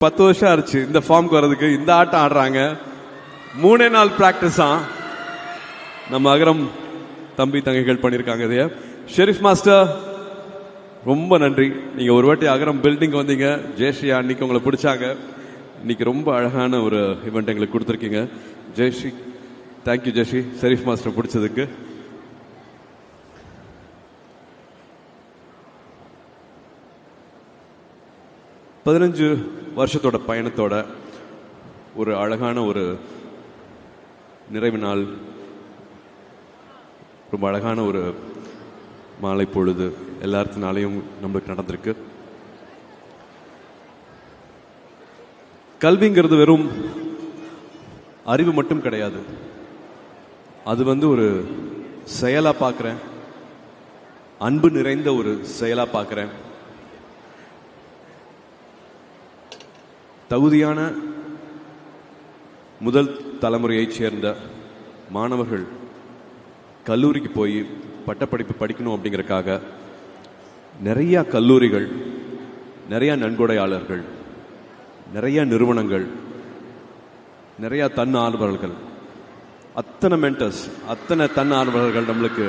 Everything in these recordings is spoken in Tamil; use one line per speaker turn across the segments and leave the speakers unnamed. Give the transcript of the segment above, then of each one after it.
10 வருஷம் ஆச்சு இந்த ஃபார்முக்கு வர்றதுக்கு. இந்த ஆட்டம் ஆடுறாங்க. 3 நாள் பிராக்டிஸா நம்ம அகரம் தம்பி தங்கைகள் பண்ணியிருக்காங்க. இதைய ஷெரீஃப் மாஸ்டர் ரொம்ப நன்றி. நீங்க ஒரு வாட்டி அகரம் பில்டிங் வந்தீங்க. ஜெயஸ்ரீ அன்னைக்கு உங்களை பிடிச்சாங்க. இன்னைக்கு ரொம்ப அழகான ஒரு இவெண்ட் எங்களுக்கு கொடுத்துருக்கீங்க. ஜெயஸ்ரீ தேங்க்யூ. ஜெயஸ்ரீ ஷெரீஃப் மாஸ்டர் பிடிச்சதுக்கு. பதினஞ்சு வருஷத்தோட பயணத்தோட ஒரு அழகான ஒரு நிறைவு நாள், ரொம்ப அழகான ஒரு மாலை பொழுது எல்லாத்தினாலையும் நம்மளுக்கு நடந்திருக்கு. கல்விங்கிறது வெறும் அறிவு மட்டும் கிடையாது. அது ஒரு செயலா பார்க்கிறேன், அன்பு நிறைந்த ஒரு செயலா பார்க்கிறேன். தகுதியான முதல் தலைமுறையைச் சேர்ந்த மாணவர்கள் கல்லூரிக்கு போய் பட்டப்படிப்பு படிக்கணும் அப்படிங்கறக்காக நிறைய கல்லூரிகள், நிறைய நன்கொடையாளர்கள், நிறைய நிறுவனங்கள், நிறைய தன்னார்வலர்கள், அத்தனை மென்டர்ஸ், அத்தனை தன்னார்வலர்கள் நம்மளுக்கு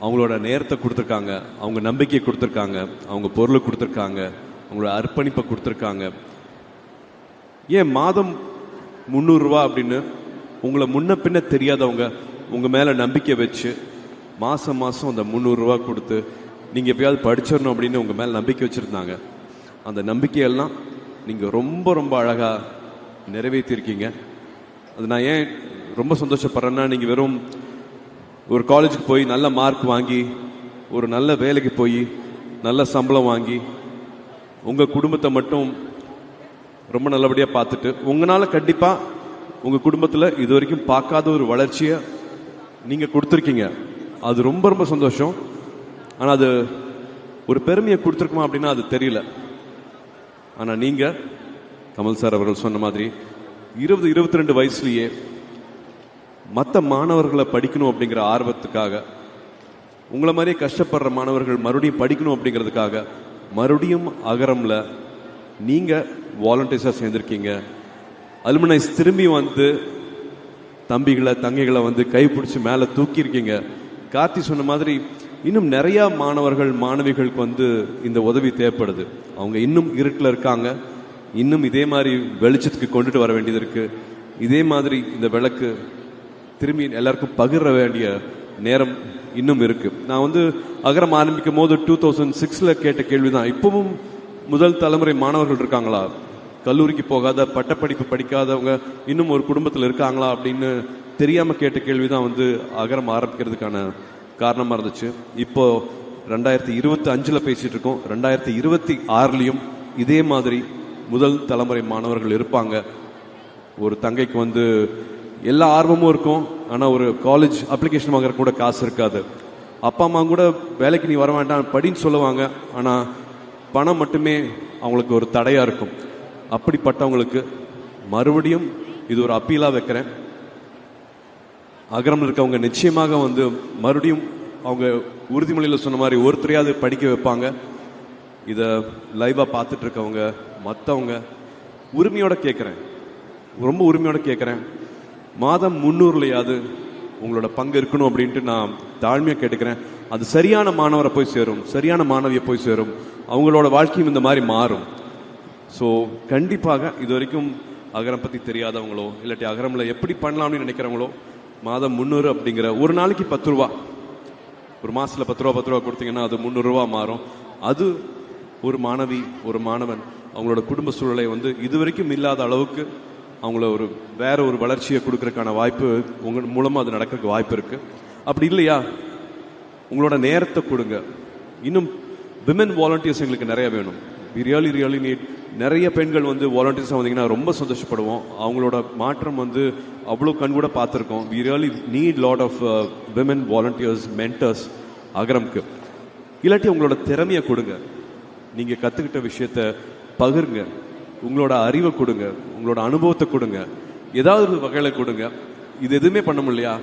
அவங்களோட நேரத்தை கொடுத்துருக்காங்க, அவங்க நம்பிக்கையை கொடுத்துருக்காங்க, அவங்க பொருளை கொடுத்துருக்காங்க, அவங்களோட அர்ப்பணிப்பை கொடுத்துருக்காங்க. ஏன் மாதம் 300 ரூபா அப்படின்னு உங்களை முன்ன பின்ன தெரியாதவங்க உங்க மேல நம்பிக்கை வச்சு மாசம் மாசம் அந்த 300 ரூபா கொடுத்து நீங்க எப்பயாவது படிச்சிடணும் அப்படின்னு உங்க மேல நம்பிக்கை வச்சிருந்தாங்க. அந்த நம்பிக்கையெல்லாம் நீங்க ரொம்ப ரொம்ப அழகா நிறைவேற்றிருக்கீங்க. அது நான் ஏன் ரொம்ப சந்தோஷப்படுறேன்னா, நீங்க வெறும் ஒரு காலேஜுக்கு போய் நல்ல மார்க் வாங்கி ஒரு நல்ல வேலைக்கு போய் நல்ல சம்பளம் வாங்கி உங்க குடும்பத்தை மட்டும் ரொம்ப நல்லபடியா பார்த்துட்டு உங்களால கண்டிப்பா உங்க குடும்பத்துல இது வரைக்கும் பார்க்காத ஒரு வளர்ச்சியை நீங்க கொடுத்துருக்கீங்க. அது ரொம்ப ரொம்ப சந்தோஷம். ஆனா அது ஒரு பெருமையை கொடுத்துருக்குமா அப்படின்னா அது தெரியல. ஆனா நீங்க கமல் சார் அவர்கள் சொன்ன மாதிரி 20-22 வயசுலயே மற்ற மாணவர்களை படிக்கணும் அப்படிங்கிற ஆர்வத்துக்காக, உங்களை மாதிரியே கஷ்டப்படுற மாணவர்கள் மறுபடியும் படிக்கணும் அப்படிங்கிறதுக்காக மறுபடியும் அகரம்ல நீங்க வாலண்டியர்ஸா சேர்ந்திருக்கீங்க. அலுமினைஸ் திரும்பி தம்பிகளை தங்கைகளை கைப்பிடிச்சு மேல தூக்கி இருக்கீங்க. கார்த்தி சொன்ன மாதிரி இன்னும் நிறைய மாணவர்கள் மாணவிகளுக்கு இந்த உதவி தேவைப்படுது. அவங்க இன்னும் இருட்டில் இருக்காங்க. இன்னும் இதே மாதிரி வெளிச்சத்துக்கு கொண்டுட்டு வர வேண்டியது இருக்கு. இதே மாதிரி இந்த விளக்கு திரும்பி எல்லாருக்கும் பகிர வேண்டிய நேரம் இன்னும் இருக்கு. நான் அகரம் ஆரம்பிக்கும் போது 2006 கேட்ட கேள்விதான், இப்பவும் முதல் தலைமுறை மாணவர்கள் இருக்காங்களா, கல்லூரிக்கு போகாத பட்டப்படிப்பு படிக்காதவங்க இன்னும் ஒரு குடும்பத்தில் இருக்காங்களா அப்படின்னு தெரியாம கேட்ட கேள்விதான் அகரம் ஆரம்பிக்கிறதுக்கான காரணமா இருந்துச்சு. இப்போ 2025 பேசிட்டு இருக்கோம். 2026 இதே மாதிரி முதல் தலைமுறை மாணவர்கள் இருப்பாங்க. ஒரு தங்கைக்கு எல்லா ஆர்வமும் இருக்கும். ஆனா ஒரு காலேஜ் அப்ளிகேஷன் வாங்குற கூட காசு இருக்காது. அப்பா அம்மா கூட வேலைக்கு நீ வர வேண்டாம் படின்னு சொல்லுவாங்க. ஆனா பணம் மட்டுமே அவங்களுக்கு ஒரு தடையா இருக்கும். அப்படிப்பட்டவங்களுக்கு மறுபடியும் இது ஒரு அப்பீலா வைக்கிறேன். அகரம் இருக்கவங்க நிச்சயமாக மறுபடியும் அவங்க உறுதிமொழியில சொன்ன மாதிரி ஒருத்தரையாவது படிக்க வைப்பாங்க. இத லைவா பார்த்துட்டு இருக்கவங்க மற்றவங்க உரிமையோட கேட்கிறேன், ரொம்ப உரிமையோட கேட்கிறேன், மாதம் 300லயாவது உங்களோட பங்கு இருக்கணும் அப்படின்ட்டு நான் தாழ்மையா கேட்டுக்கிறேன். அது சரியான மாணவரை போய் சேரும், சரியான மாணவியை போய் சேரும், அவங்களோட வாழ்க்கையும் இந்த மாதிரி மாறும். ஸோ கண்டிப்பாக இது வரைக்கும் அகரம் பற்றி தெரியாதவங்களோ இல்லாட்டி அகரமில் எப்படி பண்ணலாம்னு நினைக்கிறவங்களோ மாதம் 300 அப்படிங்கிற ஒரு நாளைக்கு 10 ரூபா, ஒரு மாதத்தில் 10 ரூபா கொடுத்தீங்கன்னா அது 300 ரூபா மாறும். அது ஒரு மாணவி ஒரு மாணவன் அவங்களோட குடும்ப சூழலை இது வரைக்கும் இல்லாத அளவுக்கு அவங்கள வேற ஒரு வளர்ச்சியை கொடுக்கறதுக்கான வாய்ப்பு உங்க மூலமாக அது நடக்கிறதுக்கு வாய்ப்பு இருக்கு. அப்படி இல்லையா உங்களோட நேரத்தை கொடுங்க. இன்னும் விமன் வாலண்டியர்ஸ் எங்களுக்கு நிறைய வேணும். we really need நிறைய பெண்கள் வாலண்டியர்ஸாக வந்தீங்கன்னா ரொம்ப சந்தோஷப்படுவோம். அவங்களோட மாற்றம் அவ்வளோ கண் கூட பார்த்துருக்கோம். we really need lot of women volunteers, mentors அகரம்க்கு. இல்லாட்டி உங்களோட திறமையை கொடுங்க, நீங்க கத்துக்கிட்ட விஷயத்த பகிருங்க, உங்களோட அறிவை கொடுங்க, உங்களோட அனுபவத்தை கொடுங்க, ஏதாவது ஒரு வகையில கொடுங்க. இது எதுவுமே பண்ண முடியலையா,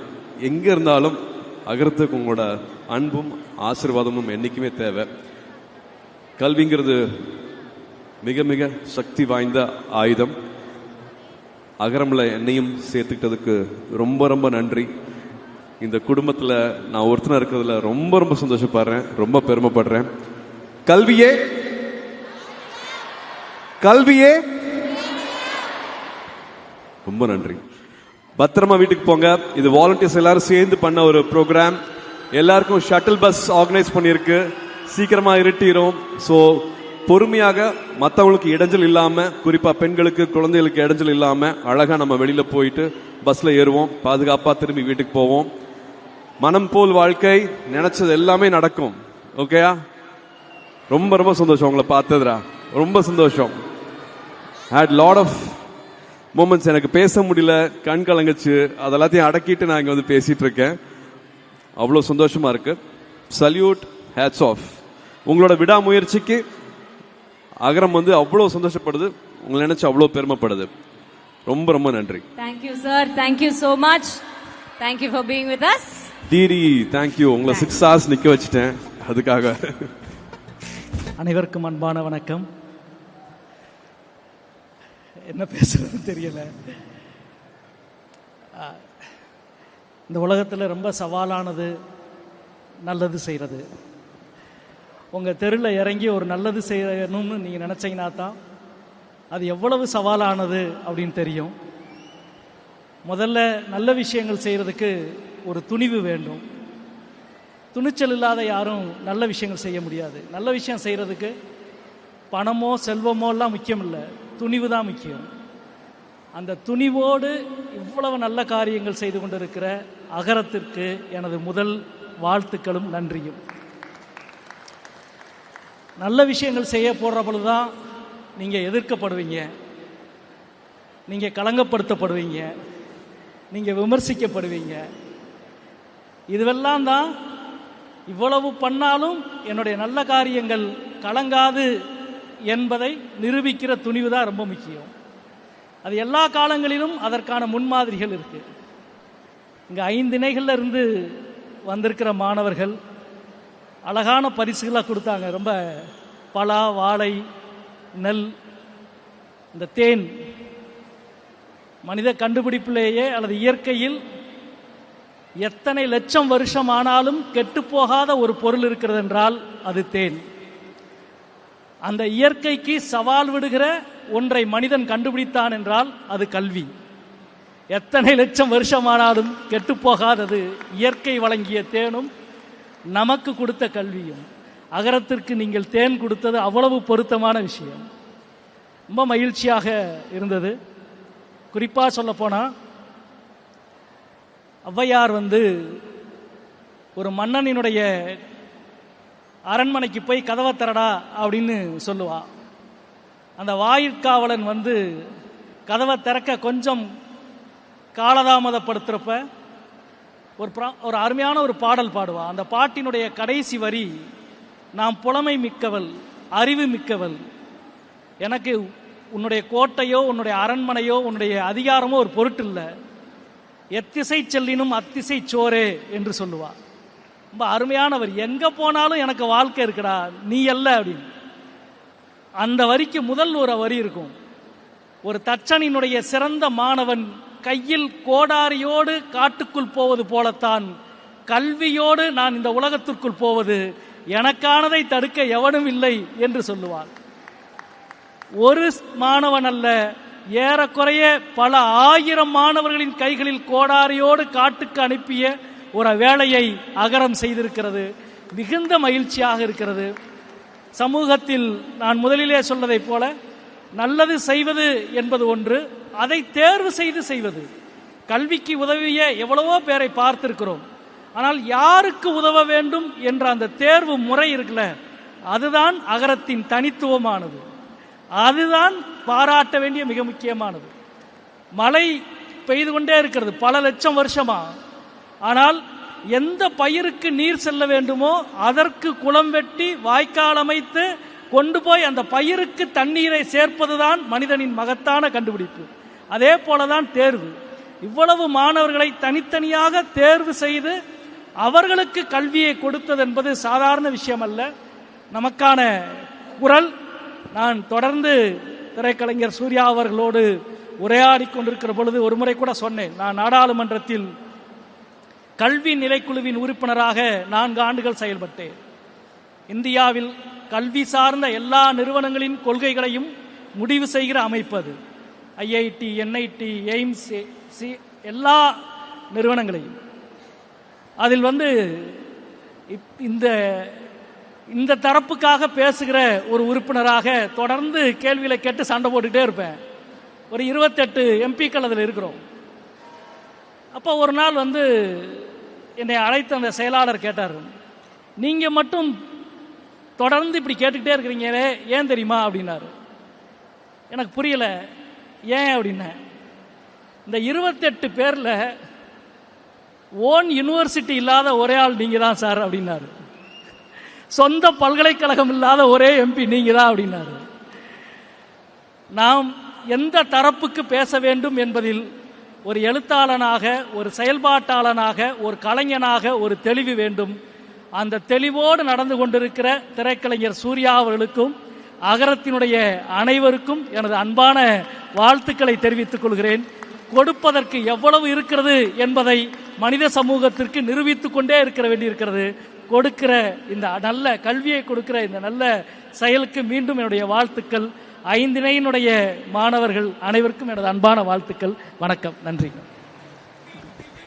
எங்க இருந்தாலும் அகரத்துக்கு உங்களோட அன்பும் ஆசீர்வாதமும் என்னைக்குமே தேவை. கல்விங்கிறது மிக மிக சக்தி வாய்ந்த ஆயுதம். அகரம்ல என்னையும் சேர்த்துக்கிட்டதுக்கு ரொம்ப ரொம்ப நன்றி. இந்த குடும்பத்தில் நான் ஒருத்தனா இருக்கிறதுல ரொம்ப ரொம்ப சந்தோஷப்படுறேன், ரொம்ப பெருமைப்படுறேன். கல்வியே கல்வியே. ரொம்ப நன்றி. பத்திரமா வீட்டுக்கு போங்க. இது வாலண்டியர்ஸ் எல்லாரும் சேர்ந்து பண்ண ஒரு ப்ரோக்ராம். எல்லாருக்கும் ஷட்டில் பஸ் ஆர்கனைஸ் பண்ணியிருக்கு. சீக்கிரமா இருட்டிரும். ஸோ பொறுமையாக, மற்றவங்களுக்கு இடைஞ்சல் இல்லாம, குறிப்பா பெண்களுக்கு குழந்தைகளுக்கு இடைஞ்சல் இல்லாம அழகா நம்ம வெளியில போயிட்டு பஸ்ல ஏறுவோம், பாதுகாப்பா திரும்பி வீட்டுக்கு போவோம். மனம் போல் வாழ்க்கை, நினைச்சது எல்லாமே நடக்கும். ஓகேயா? ரொம்ப ரொம்ப சந்தோஷம் உங்களை பார்த்ததுரா, ரொம்ப சந்தோஷம். Had lot of moments. எனக்கு பேச முடியல, கண் கலங்குச்சு, அதெல்லாத்தையும் அடக்கிட்டு நான் இங்க வந்து பேசிட்டு இருக்கேன். அவ்வளோ சந்தோஷமா இருக்கு. Salute, hats off. உங்களோட விடாமுயற்சிக்கு அகரம் வந்து அவ்வளோ சந்தோஷப்படுது, உங்களை நினைச்சு அவ்வளோ பெருமைப்படுது. ரொம்ப ரொம்ப நன்றி.
Thank you sir, thank you so much. Thank you for being with us.
DD, thank you. உங்களை 6 hours நிக்க வச்சுட்டேன் அதுக்காக.
அனைவருக்கும் அன்பான வணக்கம். என்ன பேசுறது தெரியல. இந்த உலகத்தில் ரொம்ப சவாலானது நல்லது செய்கிறது. உங்கள் தெருவில் இறங்கி ஒரு நல்லது செய்யணும்னு நீங்கள் நினச்சிங்கன்னா தான் அது எவ்வளவு சவாலானது அப்படின்னு தெரியும். முதல்ல நல்ல விஷயங்கள் செய்கிறதுக்கு ஒரு துணிவு வேண்டும். துணிச்சல் இல்லாத யாரும் நல்ல விஷயங்கள் செய்ய முடியாது. நல்ல விஷயம் செய்கிறதுக்கு பணமோ செல்வமோ எல்லாம் முக்கியம் இல்லை, துணிவு தான் முக்கியம். அந்த துணிவோடு இவ்வளவு நல்ல காரியங்கள் செய்து கொண்டிருக்கிற அகரத்திற்கு எனது முதல் வாழ்த்துக்களும் நன்றியும். நல்ல விஷயங்கள் செய்ய போடுற பொழுதுதான் நீங்கள் எதிர்க்கப்படுவீங்க, நீங்கள் களங்கப்படுத்தப்படுவீங்க, நீங்கள் விமர்சிக்கப்படுவீங்க. இதுவெல்லாம் தான் இவ்வளவு பண்ணாலும் என்னுடைய நல்ல காரியங்கள் கலங்காது என்பதை நிரூபிக்கிற துணிவு தான் ரொம்ப முக்கியம். அது எல்லா காலங்களிலும் அதற்கான முன்மாதிரிகள் இருக்கு. இங்கே 5 திணைகள்ல இருந்து வந்திருக்கிற மாணவர்கள் அழகான பரிசுகளாக கொடுத்தாங்க. ரொம்ப பலா, வாழை, நெல், இந்த தேன். மனித கண்டுபிடிப்பிலேயே அல்லது இயற்கையில் எத்தனை லட்சம் வருஷம் ஆனாலும் கெட்டுப்போகாத ஒரு பொருள் இருக்கிறது என்றால் அது தேன். அந்த இயற்கைக்கு சவால் விடுகிற ஒன்றை மனிதன் கண்டுபிடித்தான் என்றால் அது கல்வி. எத்தனை லட்சம் வருஷமானாலும் கெட்டுப்போகாதது இயற்கை வழங்கிய தேனும் நமக்கு கொடுத்த கல்வியும். அகரத்திற்கு நீங்கள் தேன் கொடுத்தது அவ்வளவு பொருத்தமான விஷயம். ரொம்ப மகிழ்ச்சியாக இருந்தது. குறிப்பாக சொல்லப்போனால் ஔவையார் ஒரு மன்னனினுடைய அரண்மனைக்கு போய் கதவை திறடா அப்படின்னு சொல்லுவா. அந்த வாயிற்காவலன் கதவை திறக்க கொஞ்சம் காலதாமதப்படுத்துறப்ப ஒரு அருமையான ஒரு பாடல் பாடுவா. அந்த பாட்டினுடைய கடைசி வரி, நாம் புலமை மிக்கவள், அறிவு மிக்கவள், எனக்கு உன்னுடைய கோட்டையோ உன்னுடைய அரண்மனையோ உன்னுடைய அதிகாரமோ ஒரு பொருட்டு இல்லை, எத்திசை செல்லினும் அத்திசை சோரே என்று சொல்லுவா. ரொம்ப அருமையானவர். எங்க போனாலும் எனக்கு வாழ்க்கை இருக்குடா, நீ அல்ல அப்படின்னு. அந்த வரிக்கு முதல் ஒரு வரி இருக்கும். ஒரு தச்சனினுடைய சிறந்த மாணவன் கையில் கோடாரியோடு காட்டுக்குள் போவது போலத்தான் கல்வியோடு நான் இந்த உலகத்திற்குள் போவது, எனக்கானதை தடுக்க எவனும் இல்லை என்று சொல்லுவார். ஒரு மாணவன் அல்ல, ஏறக்குறைய பல 1000 மாணவர்களின் கைகளில் கோடாரியோடு காட்டுக்கு அனுப்பிய ஒரு வேலையை அகரம் செய்திருக்கிறது. மிகுந்த மகிழ்ச்சியாக இருக்கிறது. சமூகத்தில் நான் முதலிலே சொன்னதைப் போல நல்லது செய்வது என்பது ஒன்று, அதை தேர்வு செய்து செய்வது. கல்விக்கு உதவிய எவ்வளவோ பேரை பார்த்திருக்கிறோம். ஆனால் யாருக்கு உதவ வேண்டும் என்ற அந்த தேர்வு முறை இருக்குல்ல, அதுதான் அகரத்தின் தனித்துவமானது. அதுதான் பாராட்ட வேண்டிய மிக முக்கியமானது. மழை பெய்து கொண்டே இருக்கிறது பல லட்சம் வருஷமா. ஆனால் எந்த பயிருக்கு நீர் செல்ல வேண்டுமோ அதற்கு குளம் வெட்டி வாய்க்கால் அமைத்து கொண்டு போய் அந்த பயிருக்கு தண்ணீரை சேர்ப்பதுதான் மனிதனின் மகத்தான கண்டுபிடிப்பு. அதே போலதான் தேர்வு. இவ்வளவு மாணவர்களை தனித்தனியாக தேர்வு செய்து அவர்களுக்கு கல்வியை கொடுத்தது என்பது சாதாரண விஷயம் அல்ல. நமக்கான குரல், நான் தொடர்ந்து திரைக்கலைஞர் சூர்யா அவர்களோடு உரையாடி கொண்டிருக்கிற பொழுது ஒரு முறை கூட சொன்னேன், நான் நாடாளுமன்றத்தில் கல்வி நிலைக்குழுவின் உறுப்பினராக 4 ஆண்டுகள் செயல்பட்டேன். இந்தியாவில் கல்வி சார்ந்த எல்லா நிறுவனங்களின் கொள்கைகளையும் முடிவு செய்கிற அமைப்பது. ஐஐடி, என்ஐடி, எய்ம்ஸ், எல்லா நிறுவனங்களையும். அதில் இந்த தரப்புக்காக பேசுகிற ஒரு உறுப்பினராக தொடர்ந்து கேள்விகளை கேட்டு சண்டை போட்டுக்கிட்டே இருப்பேன். ஒரு 28 எம்பிக்கள் அதில் இருக்கிறோம். அப்போ ஒரு நாள் என்னை அழைத்த அந்த செயலாளர் கேட்டார், நீங்கள் மட்டும் தொடர்ந்து இப்படி கேட்டுக்கிட்டே இருக்கிறீங்களே, ஏன் தெரியுமா அப்படின்னாரு. எனக்கு புரியல, ஏன் அப்படின்ன. இந்த 28 பேரில் ஓன் யூனிவர்சிட்டி இல்லாத ஒரே ஆள் நீங்கள் தான் சார் அப்படின்னாரு. சொந்த பல்கலைக்கழகம் இல்லாத ஒரே எம்பி நீங்கள் தான் அப்படின்னாரு. நாம் எந்த தரப்புக்கு பேச வேண்டும் என்பதில் ஒரு எழுத்தாளனாக, ஒரு செயல்பாட்டாளனாக, ஒரு கலைஞனாக ஒரு தெளிவு வேண்டும். அந்த தெளிவோடு நடந்து கொண்டிருக்கிற திரைக்கலைஞர் சூர்யா அவர்களுக்கும் அகரத்தினுடைய அனைவருக்கும் எனது அன்பான வாழ்த்துக்களை தெரிவித்துக் கொள்கிறேன். கொடுப்பதற்கு எவ்வளவு இருக்கிறது என்பதை மனித சமூகத்திற்கு நிரூபித்துக் கொண்டே இருக்க வேண்டியிருக்கிறது. கொடுக்கிற இந்த நல்ல கல்வியை கொடுக்கிற இந்த நல்ல செயலுக்கு மீண்டும் என்னுடைய வாழ்த்துக்கள். 5 இணையினுடைய மாணவர்கள் அனைவருக்கும் எனது அன்பான வாழ்த்துக்கள். வணக்கம், நன்றி.